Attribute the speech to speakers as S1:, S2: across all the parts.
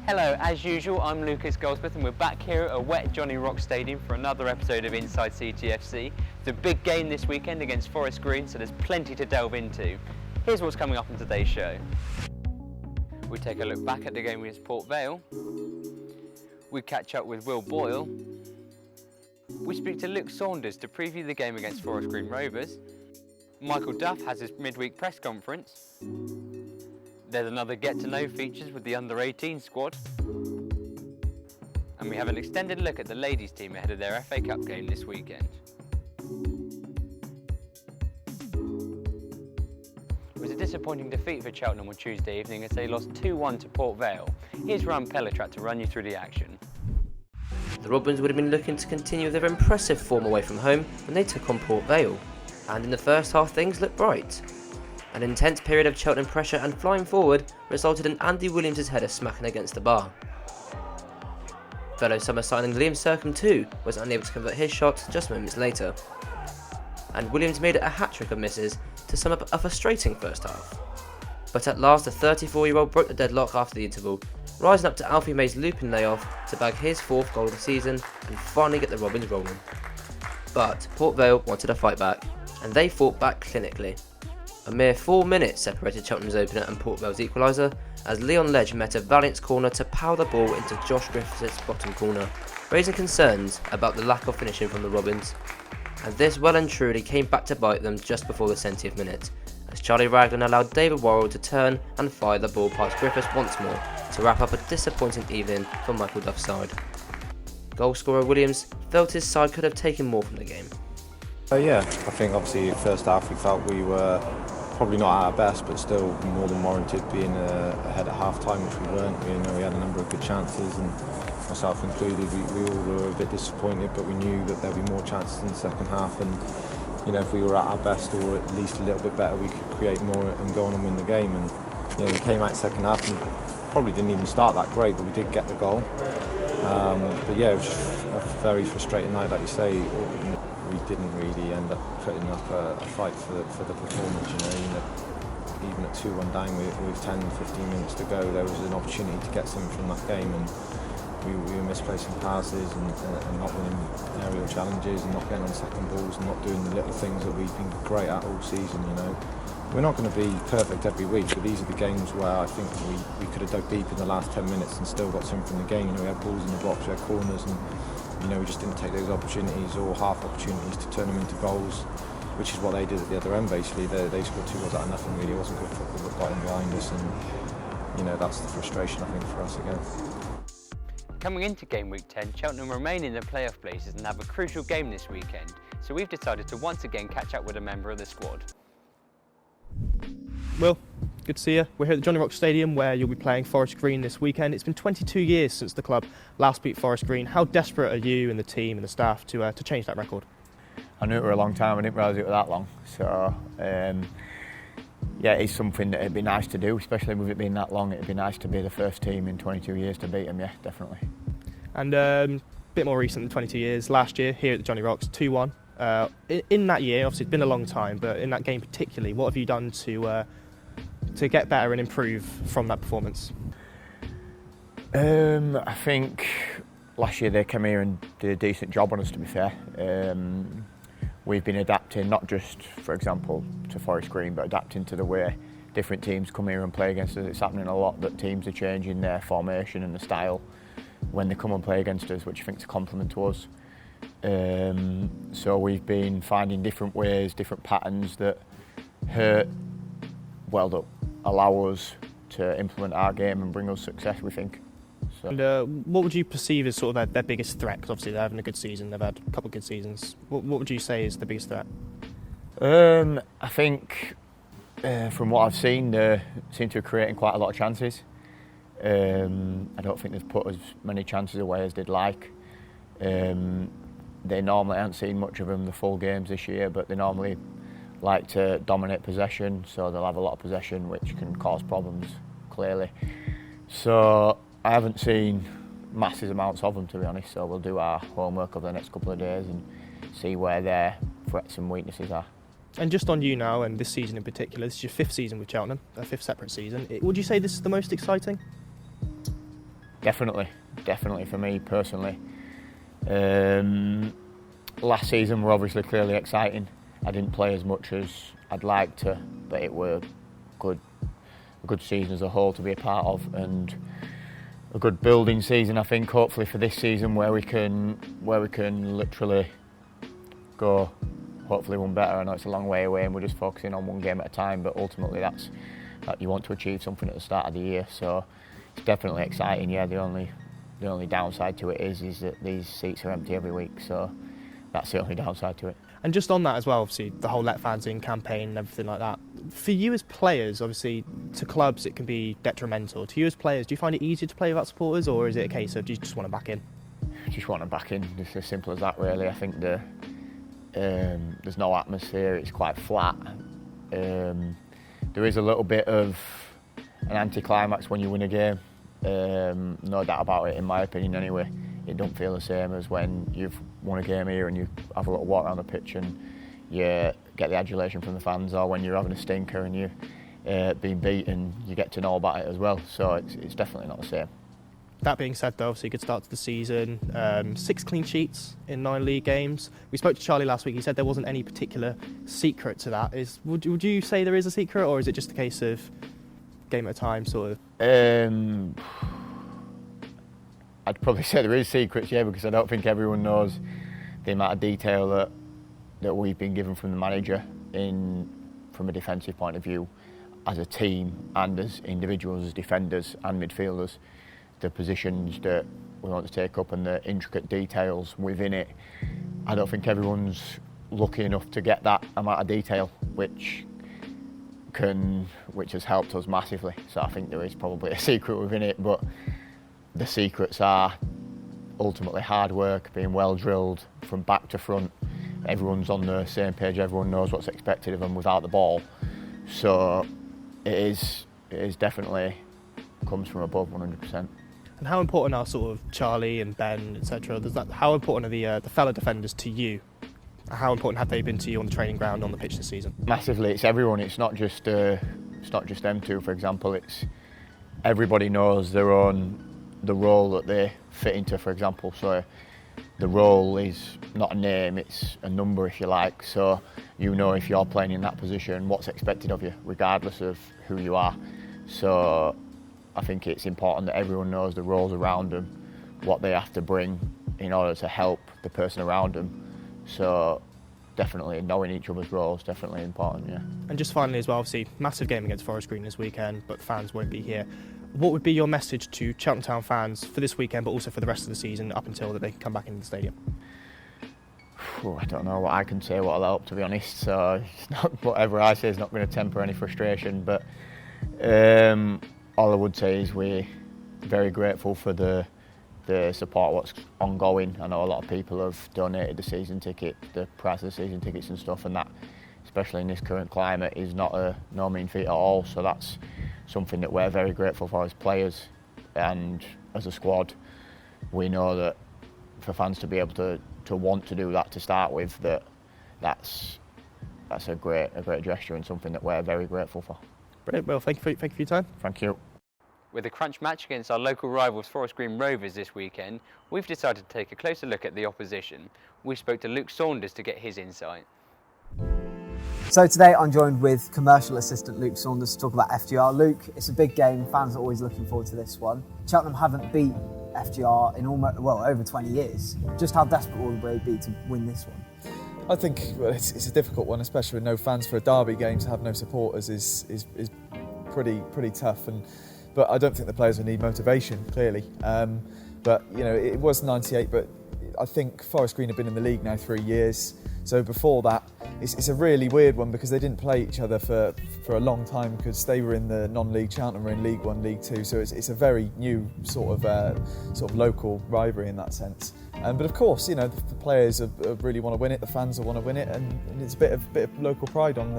S1: Hello, as usual, I'm Lucas Goldsmith and we're back here at a wet Johnny Rock Stadium for another episode of Inside CTFC. It's a big game this weekend against Forest Green, so there's plenty to delve into. Here's what's coming up in today's show. We take a look back at the game against Port Vale. We catch up with Will Boyle. We speak to Luke Saunders to preview the game against Forest Green Rovers. Michael Duff has his midweek press conference. There's another get-to-know features with the under-18 squad. And we have an extended look at the ladies' team ahead of their FA Cup game this weekend. It was a disappointing defeat for Cheltenham on Tuesday evening as they lost 2-1 to Port Vale. Here's Ryan Pelletrat to run you through the action.
S2: The Robins would have been looking to continue their impressive form away from home when they took on Port Vale. And in the first half things looked bright. An intense period of Cheltenham pressure and flying forward resulted in Andy Williams' header smacking against the bar. Fellow summer signing Liam Sercombe too was unable to convert his shot just moments later. And Williams made it a hat-trick of misses to sum up a frustrating first half. But at last the 34-year-old broke the deadlock after the interval, rising up to Alfie May's looping layoff to bag his 4th goal of the season and finally get the Robins rolling. But Port Vale wanted a fight back, and they fought back clinically. A mere 4 minutes separated Cheltenham's opener and Port Vale's equaliser as Leon Ledge met a valiant corner to power the ball into Josh Griffiths' bottom corner, raising concerns about the lack of finishing from the Robins. And this well and truly came back to bite them just before the 70th minute, as Charlie Raglan allowed David Worrell to turn and fire the ball past Griffiths once more to wrap up a disappointing evening for Michael Duff's side. Goalscorer Williams felt his side could have taken more from the game.
S3: I think obviously first half we felt we were probably not at our best, but still more than warranted being ahead at half time, which we weren't. We had a number of good chances, and myself included, we all were a bit disappointed, but we knew that there'd be more chances in the second half, and if we were at our best or at least a little bit better, we could create more and go on and win the game. And we came out second half and probably didn't even start that great, but we did get the goal. It was just a very frustrating night, like you say. We didn't really end up putting up a fight for the performance. Even at 2-1 down with 10-15 minutes to go, there was an opportunity to get something from that game, and we were misplacing passes and not winning aerial challenges and not getting on second balls and not doing the little things that we've been great at all season. We're not going to be perfect every week, but these are the games where I think we could have dug deep in the last 10 minutes and still got something from the game. We had balls in the box, we had corners, and we just didn't take those opportunities or half opportunities to turn them into goals, which is what they did at the other end. Basically, they scored 2 goals out of nothing. Really, it wasn't good football, but got in behind us, and that's the frustration I think for us again.
S1: Coming into game week 10, Cheltenham remain in the playoff places and have a crucial game this weekend, so we've decided to once again catch up with a member of the squad.
S4: Will, good to see you. We're here at the Johnny Rock Stadium where you'll be playing Forest Green this weekend. It's been 22 years since the club last beat Forest Green. How desperate are you and the team and the staff to change that record?
S5: I knew it were a long time, I didn't realise it was that long. So, it's something that it'd be nice to do, especially with it being that long. It'd be nice to be the first team in 22 years to beat them, yeah, definitely. And
S4: a bit more recent than 22 years, last year here at the Johnny Rocks, 2-1. In that year, obviously it's been a long time, but in that game particularly, what have you done to get better and improve from that performance?
S5: I think last year they came here and did a decent job on us, to be fair. We've been adapting, not just, for example, to Forest Green, but adapting to the way different teams come here and play against us. It's happening a lot that teams are changing their formation and the style when they come and play against us, which I think is a compliment to us. So we've been finding different ways, different patterns that that allow us to implement our game and bring us success, we think. So.
S4: And what would you perceive as sort of their biggest threat? Because obviously they're having a good season, they've had a couple of good seasons. What would you say is the biggest threat?
S5: I think from what I've seen, they seem to be creating quite a lot of chances. I don't think they've put as many chances away as they'd like. They normally haven't seen much of them the full games this year, but they normally like to dominate possession, so they'll have a lot of possession, which can cause problems, clearly. So I haven't seen massive amounts of them, to be honest, so we'll do our homework over the next couple of days and see where their threats and weaknesses are.
S4: And just on you now, and this season in particular, this is your 5th season with Cheltenham, a 5th separate season. Would you say this is the most exciting?
S5: Definitely for me personally. Last season were obviously clearly exciting. I didn't play as much as I'd like to, but it were a good season as a whole to be a part of, and a good building season, I think, hopefully for this season, where we can literally go hopefully one better. I know it's a long way away and we're just focusing on one game at a time, but ultimately that you want to achieve something at the start of the year. So it's definitely exciting. Yeah, the only downside to it is that these seats are empty every week, so that's the only downside to it.
S4: And just on that as well, obviously the whole Let Fans In campaign and everything like that. For you as players, obviously to clubs it can be detrimental. To you as players, do you find it easier to play without supporters, or is it a case of do you just want to back in?
S5: Just want to back in. It's as simple as that, really. I think there's no atmosphere. It's quite flat. There is a little bit of an anticlimax when you win a game. No doubt about it, in my opinion anyway. It don't feel the same as when you've won a game here and you have a little walk around the pitch and you get the adulation from the fans, or when you're having a stinker and you're being beaten, you get to know about it as well. So it's definitely not the same.
S4: That being said, though, obviously a good start to the season. 6 clean sheets in 9 league games. We spoke to Charlie last week. He said there wasn't any particular secret to that. Would you say there is a secret, or is it just a case of game at a time, sort of?
S5: I'd probably say there is secrets, yeah, because I don't think everyone knows the amount of detail that we've been given from the manager from a defensive point of view, as a team and as individuals, as defenders and midfielders, the positions that we want to take up and the intricate details within it. I don't think everyone's lucky enough to get that amount of detail, which has helped us massively. So I think there is probably a secret within it, but the secrets are ultimately hard work, being well drilled from back to front. Everyone's on the same page, everyone knows what's expected of them without the ball. So it is definitely comes from above 100%.
S4: And how important are sort of Charlie and Ben, etc.? How important are the fellow defenders to you? How important have they been to you on the training ground, on the pitch this season?
S5: Massively. It's everyone. It's not just them two, for example. It's everybody knows the role that they fit into, for example. So the role is not a name, it's a number, if you like. So you know if you're playing in that position, what's expected of you, regardless of who you are. So I think it's important that everyone knows the roles around them, what they have to bring in order to help the person around them. So definitely knowing each other's roles, definitely important, yeah.
S4: And just finally as well, obviously, massive game against Forest Green this weekend, but fans won't be here. What would be your message to Cheltenham Town fans for this weekend, but also for the rest of the season up until that they can come back into the stadium?
S5: I don't know what I can say, what will help, to be honest. So it's not, whatever I say is not going to temper any frustration. But all I would say is we're very grateful for the support, what's ongoing. I know a lot of people have donated the season ticket, the price of the season tickets and stuff, and that, especially in this current climate, is not no mean feat at all. So that's something that we're very grateful for as players, and as a squad. We know that for fans to be able to want to do that to start with, that's a great gesture and something that we're very grateful for.
S4: Brilliant. Well, thank you for your time.
S5: Thank you.
S1: With a crunch match against our local rivals Forest Green Rovers this weekend, we've decided to take a closer look at the opposition. We spoke to Luke Saunders to get his insight.
S6: So today I'm joined with commercial assistant Luke Saunders to talk about FGR. Luke, it's a big game, fans are always looking forward to this one. Cheltenham haven't beat FGR in over 20 years. Just how desperate will they be to win this one?
S7: I think it's a difficult one, especially with no fans for a derby game. To have no supporters is pretty tough. But I don't think the players will need motivation, clearly. But you know, it was 98, but I think Forest Green have been in the league now 3 years. So before that, it's a really weird one because they didn't play each other for a long time because they were in the non-league, Cheltenham were in League 1, League 2. So it's a very new sort of local rivalry in that sense. But of course, you know, the players really want to win it, the fans will want to win it, and it's a bit of local pride on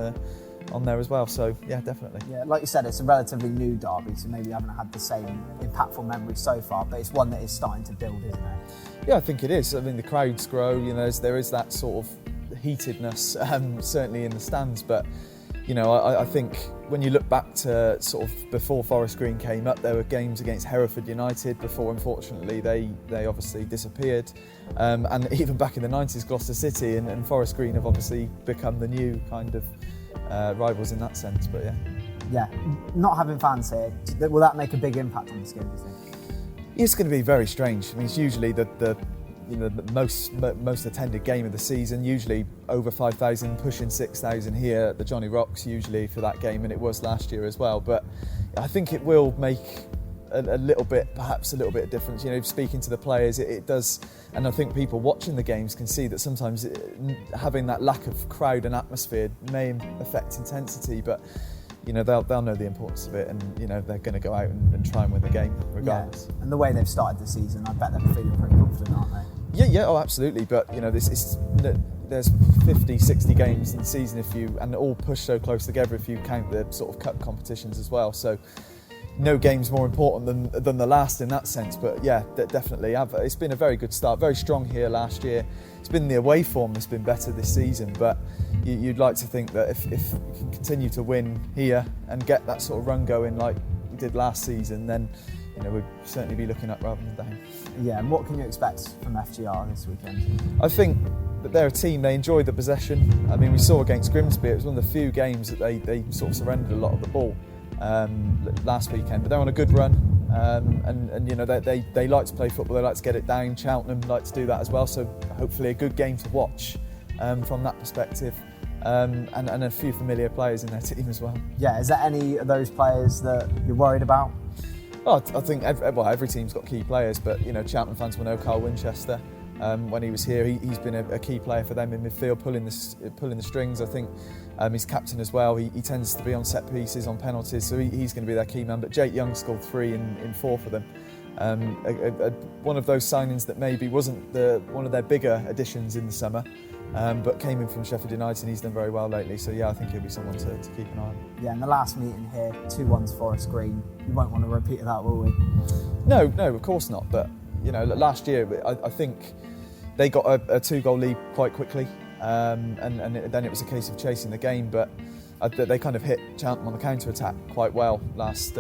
S7: there as well. So yeah, definitely. Yeah,
S6: like you said, it's a relatively new derby, so maybe you haven't had the same impactful memories so far, but it's one that is starting to build, isn't it?
S7: Yeah, I think it is. I mean, the crowds grow. You know, there is that sort of heatedness, certainly in the stands, but you know, I think when you look back to sort of before Forest Green came up, there were games against Hereford United before, unfortunately, they obviously disappeared. And even back in the 90s, Gloucester City and Forest Green have obviously become the new kind of rivals in that sense, but yeah.
S6: Yeah, not having fans here, will that make a big impact on this game, do you think?
S7: It's going to be very strange. I mean, it's usually the most attended game of the season, usually over 5,000, pushing 6,000 here at the Johnny Rocks usually for that game, and it was last year as well. But I think it will make a little bit, perhaps a little bit of difference. You know, speaking to the players, it does, and I think people watching the games can see that sometimes having that lack of crowd and atmosphere may affect intensity, but you know, they'll know the importance of it, and you know, they're going to go out and try and win the game regardless.
S6: Yeah. And the way they've started the season, I bet they're feeling pretty confident, aren't they?
S7: Yeah, oh, absolutely. But you know, there's 50, 60 games in the season and all push so close together if you count the sort of cup competitions as well. So no game's more important than the last in that sense. But yeah, definitely. It's been a very good start, very strong here last year. It's been the away form that's been better this season, but you'd like to think that if you can continue to win here and get that sort of run going like we did last season, then you know, we'd certainly be looking up rather than down.
S6: Yeah, and what can you expect from FGR this weekend?
S7: I think that they're a team, they enjoy the possession. I mean, we saw against Grimsby, it was one of the few games that they sort of surrendered a lot of the ball last weekend, but they're on a good run. And you know, they like to play football, they like to get it down. Cheltenham like to do that as well, so hopefully a good game to watch from that perspective. And a few familiar players in their team as well.
S6: Yeah, is there any of those players that you're worried about?
S7: Oh, I think every team's got key players, but you know, Cheltenham fans will know Carl Winchester. When he was here, he's been a key player for them in midfield, pulling the strings. I think he's captain as well. He tends to be on set pieces, on penalties, so he's going to be their key man. But Jake Young scored 3 in 4 for them. One of those signings that maybe wasn't one of their bigger additions in the summer, but came in from Sheffield United, and he's done very well lately. So yeah, I think he'll be someone to keep an eye on.
S6: Yeah, in the last meeting here, 2-1 Forest Green. You won't want to repeat that, will we?
S7: No, of course not. But you know, last year I think they got a 2-goal lead quite quickly, and then it was a case of chasing the game. But they kind of hit Cheltenham on the counter-attack quite well last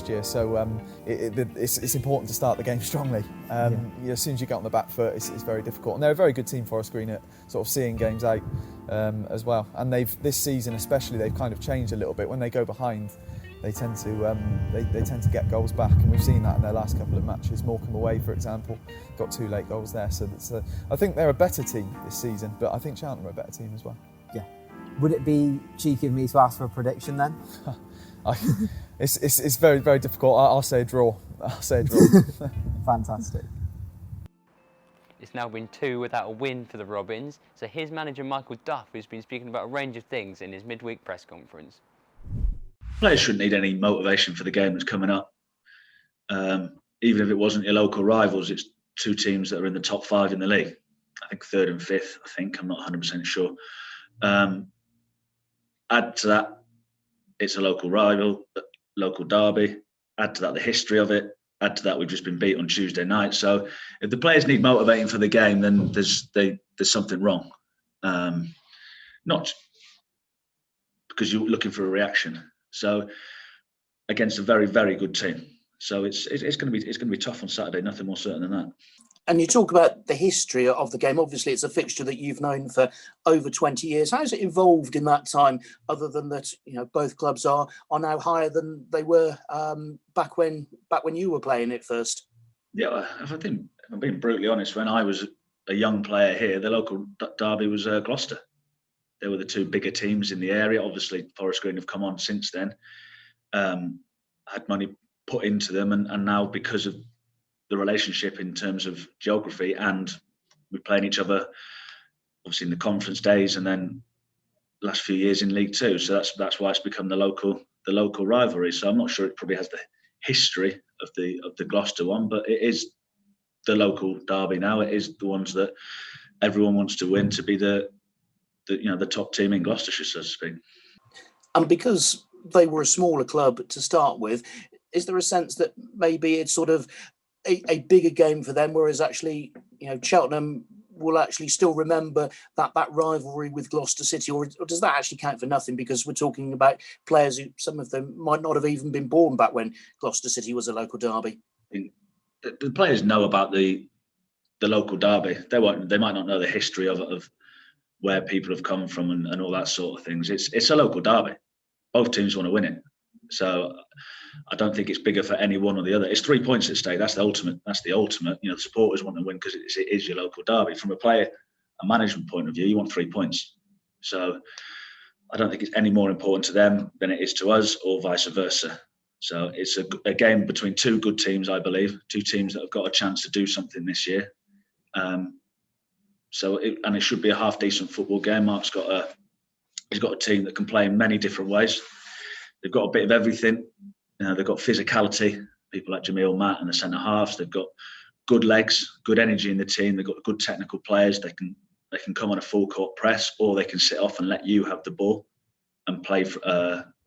S7: year. So it's important to start the game strongly. You know, as soon as you get on the back foot, it's very difficult. And they're a very good team, Forest Green, at sort of seeing games out as well. And this season especially, they've kind of changed a little bit. When they go behind, they tend to get goals back, and we've seen that in their last couple of matches. Morecambe away, for example, got 2 late goals there. So I think they're a better team this season, but I think Cheltenham are a better team as well.
S6: Yeah. Would it be cheeky of me to ask for a prediction then?
S7: It's very, very difficult. I'll say a draw.
S6: Fantastic.
S1: It's now been 2 without a win for the Robins. So here's manager Michael Duff, who's been speaking about a range of things in his midweek press conference.
S8: Players shouldn't need any motivation for the game that's coming up. Even if it wasn't your local rivals, it's 2 teams that are in the top 5 in the league. I think 3rd and 5th, I'm not 100% sure. Add to that, it's a local rival, local derby. Add to that the history of it. Add to that, we've just been beat on Tuesday night. So if the players need motivating for the game, then there's something wrong. Not because you're looking for a reaction. So against a very, very good team. So it's going to be tough on Saturday. Nothing more certain than that.
S9: And you talk about the history of the game. Obviously, it's a fixture that you've known for over 20 years. How has it evolved in that time, other than that, you know, both clubs are now higher than they were back when you were playing it first?
S8: Yeah, I think, if I'm being brutally honest, when I was a young player here, the local derby was Gloucester. They were the 2 bigger teams in the area. Obviously, Forest Green have come on since then. Had money put into them, and now because of the relationship in terms of geography, and we're playing each other obviously in the conference days, and then last few years in League Two. So that's why it's become the local rivalry. So I'm not sure it probably has the history of the Gloucester one, but it is the local derby now. It is the ones that everyone wants to win, to be the top team in Gloucestershire, so to speak.
S9: And because they were a smaller club to start with, is there a sense that maybe it's sort of a bigger game for them, whereas actually, you know, Cheltenham will actually still remember that rivalry with Gloucester City, or does that actually count for nothing because we're talking about players who, some of them might not have even been born back when Gloucester City was a local derby?
S8: The players know about the local derby. They might not know the history of where people have come from and all that sort of things. It's a local derby. Both teams want to win it. So I don't think it's bigger for any one or the other. It's 3 points at stake. That's the ultimate. The supporters want to win because it is your local derby. From a player and management point of view, you want 3 points. So I don't think it's any more important to them than it is to us, or vice versa. So it's a game between two good teams, I believe, two teams that have got a chance to do something this year. It should be a half decent football game. Mark's got a team that can play in many different ways. They've got a bit of everything. They've got physicality, people like Jamil, Matt, and the centre halves. They've got good legs, good energy in the team. They've got good technical players. They can come on a full court press, or they can sit off and let you have the ball and play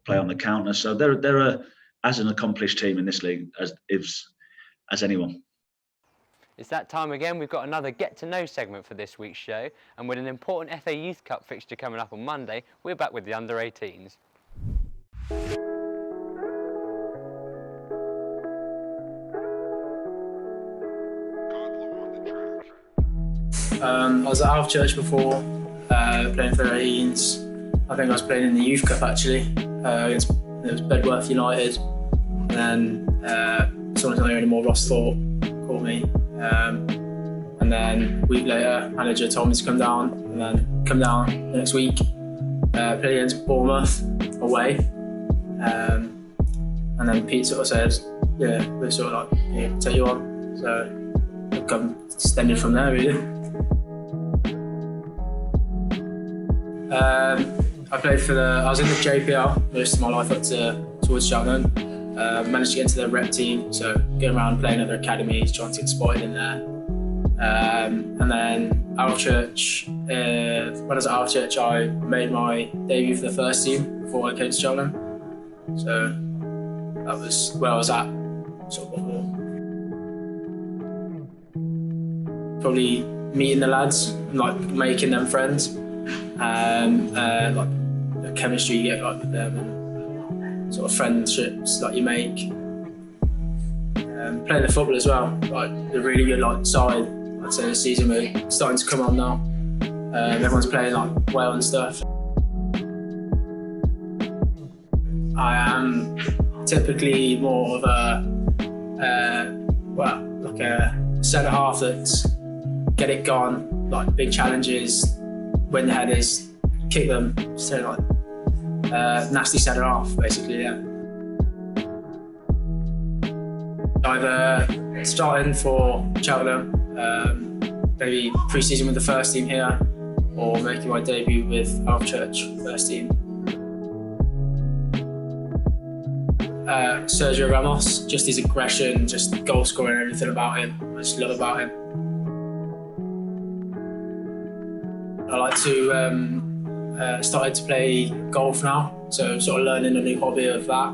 S8: on the counter. So they're as an accomplished team in this league as anyone.
S1: It's that time again. We've got another Get to Know segment for this week's show, and with an important FA Youth Cup fixture coming up on Monday, we're back with the under-18s.
S10: I was at Half Church before, playing for 18s. I think I was playing in the Youth Cup actually, against Bedworth United. And then someone not anymore, Ross Thorpe, called me. And then a week later, manager told me to come down, and then come down the next week, play against Bournemouth away. And then Pete sort of said, yeah, we're sort of like, yeah, take you on. So I've come extended from there really. I was in the JPL most of my life up towards Cheltenham. Managed to get into their rep team, so going around playing other academies, trying to get spotted in there. And then Half Church, when I was at Half Church, I made my debut for the first team before I came to Cheltenham. So that was where I was at sort of before. Probably meeting the lads and like making them friends. Like the chemistry you get like with them and sort of friendships that you make. Playing the football as well, like a really good like side. I'd say the season we're starting to come on now. Everyone's playing like well and stuff. I am typically more of a centre half that's get it gone, like big challenges, win the headers, kick them, so like nasty centre half basically, yeah. Either starting for Cheltenham, maybe pre-season with the first team here, or making my debut with Half Church first team. Sergio Ramos, just his aggression, just goal scoring, everything about him, I just love about him. I like to started to play golf now, so sort of learning a new hobby of that,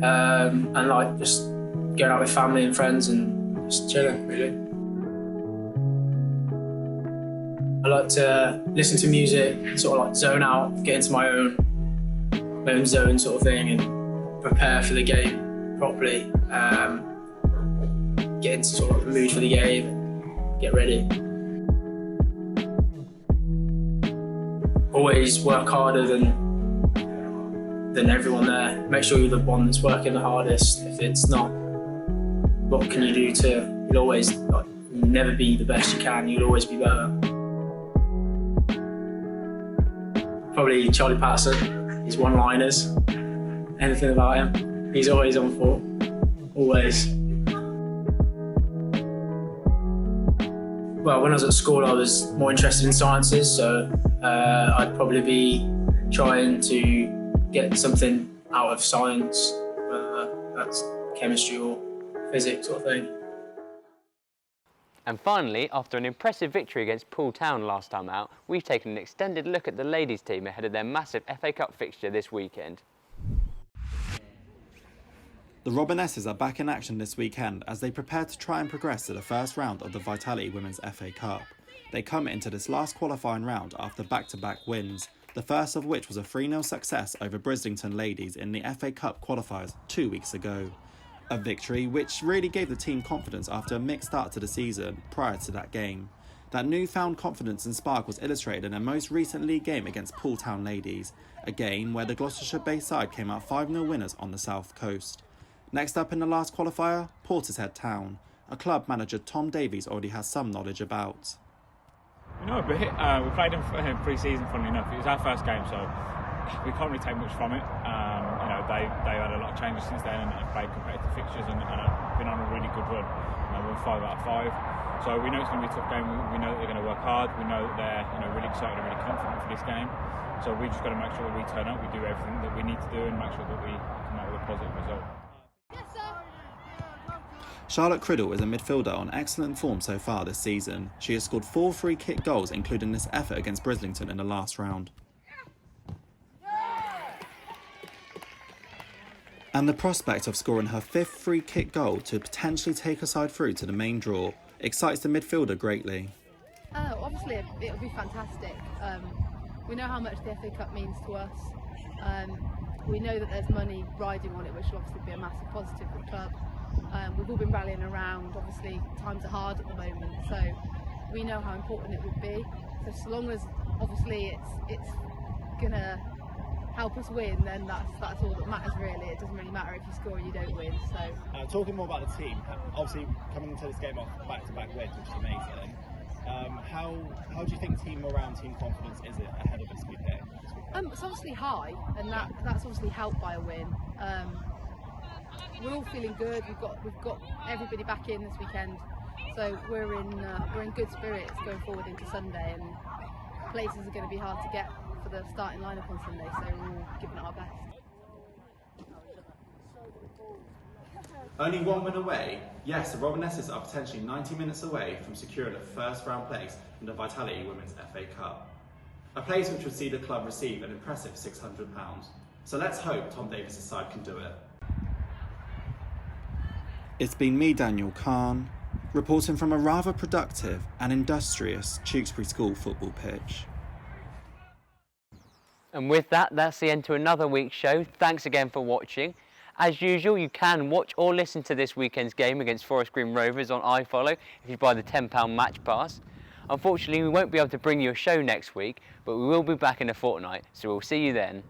S10: and like just going out with family and friends and just chilling really. I like to listen to music, sort of like zone out, get into my own zone sort of thing, and prepare for the game properly. Get into sort of the mood for the game, get ready. Always work harder than everyone there. Make sure you're the one that's working the hardest. If it's not, what can you do you'll always never be the best you can, you'll always be better. Probably Charlie Patterson, his one-liners, anything about him. He's always on form, always. Well, when I was at school, I was more interested in sciences, so I'd probably be trying to get something out of science, whether that's chemistry or physics sort of thing.
S1: And finally, after an impressive victory against Poole Town last time out, we've taken an extended look at the ladies' team ahead of their massive FA Cup fixture this weekend.
S11: The Robinesses are back in action this weekend as they prepare to try and progress to the first round of the Vitality Women's FA Cup. they come into this last qualifying round after back-to-back wins, the first of which was a 3-0 success over Brislington Ladies in the FA Cup qualifiers 2 weeks ago. A victory which really gave the team confidence after a mixed start to the season prior to that game. That newfound confidence and spark was illustrated in their most recent league game against Poole Town Ladies, a game where the Gloucestershire-based side came out 5-0 winners on the south coast. Next up in the last qualifier, Portishead Town, a club manager Tom Davies already has some knowledge about.
S12: We know a bit. We played in pre-season, funnily enough. It was our first game, so we can't really take much from it. They had a lot of changes since then and have played competitive fixtures and have been on a really good run. We won 5 out of 5. So we know it's going to be a tough game. We know that they're going to work hard. We know that they're really excited and really confident for this game. So we just got to make sure that we turn up, we do everything that we need to do and make sure that we come out with a positive result.
S11: Charlotte Criddle is a midfielder on excellent form so far this season. She has scored 4 free-kick goals, including this effort against Brislington in the last round. And the prospect of scoring her 5th free-kick goal to potentially take her side through to the main draw excites the midfielder greatly.
S13: Obviously, it'll be fantastic. We know how much the FA Cup means to us. We know that there's money riding on it, which will obviously be a massive positive for the club. We've all been rallying around. Obviously, times are hard at the moment, so we know how important it would be. So long as obviously it's gonna help us win, then that's all that matters really. It doesn't really matter if you score or you don't win. So
S14: talking more about the team, obviously coming into this game off back-to-back wins, which is amazing. How do you think team morale and team confidence is ahead of this weekend?
S13: It's obviously high, and that's obviously helped by a win. We're all feeling good. We've got everybody back in this weekend, so we're in good spirits going forward into Sunday. And places are going to be hard to get for the starting lineup on Sunday, so we're all giving it our best.
S11: Only 1 win away? Yes, the Robinesses are potentially 90 minutes away from securing a first round place in the Vitality Women's FA Cup. A place which would see the club receive an impressive £600. So let's hope Tom Davies' side can do it. It's been me, Daniel Khan, reporting from a rather productive and industrious Tewkesbury School football pitch.
S1: And with that, that's the end to another week's show. Thanks again for watching. As usual, you can watch or listen to this weekend's game against Forest Green Rovers on iFollow if you buy the £10 match pass. Unfortunately, we won't be able to bring you a show next week, but we will be back in a fortnight, so we'll see you then.